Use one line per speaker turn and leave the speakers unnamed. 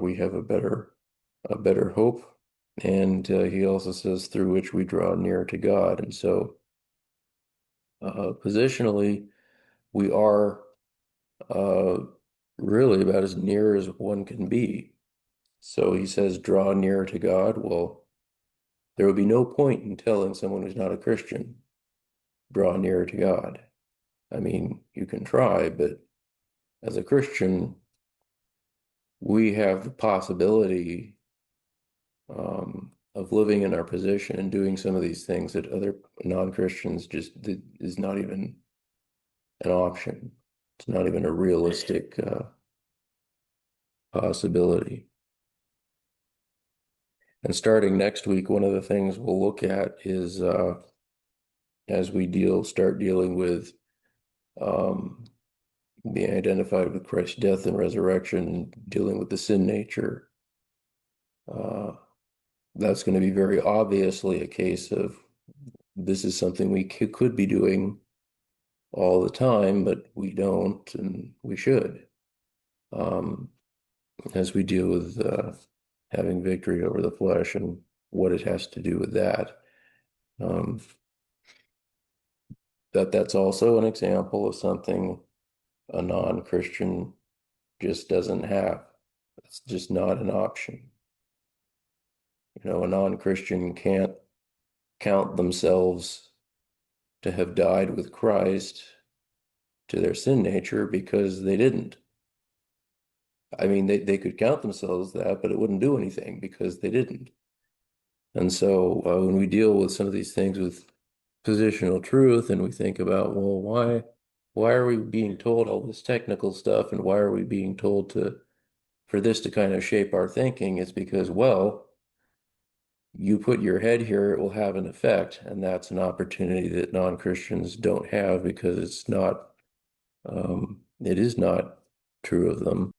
we have a better hope. And he also says through which we draw near to God. And so positionally, we are uh, really about as near as one can be. So he says, draw near to God. Well, there would be no point in telling someone who's not a Christian, draw near to God. I mean, you can try, but as a Christian, we have the possibility of living in our position and doing some of these things that other non-Christians just is not even an option. It's not even a realistic possibility. And starting next week, one of the things we'll look at is as we start dealing with um, being identified with Christ's death and resurrection, dealing with the sin nature. Uh, that's going to be very obviously a case of this is something we could be doing all the time, but we don't, and we should, um, as we deal with having victory over the flesh and what it has to do with that. Um, that's also an example of something a non-Christian just doesn't have. It's just not an option. You know, a non-Christian can't count themselves to have died with Christ to their sin nature because they didn't. I mean, they could count themselves that, but it wouldn't do anything because they didn't. And so when we deal with some of these things with positional truth and we think about, well, why are we being told all this technical stuff and why are we being told for this to kind of shape our thinking? It's because, well, you put your head here, it will have an effect. And that's an opportunity that non-Christians don't have because it is not true of them.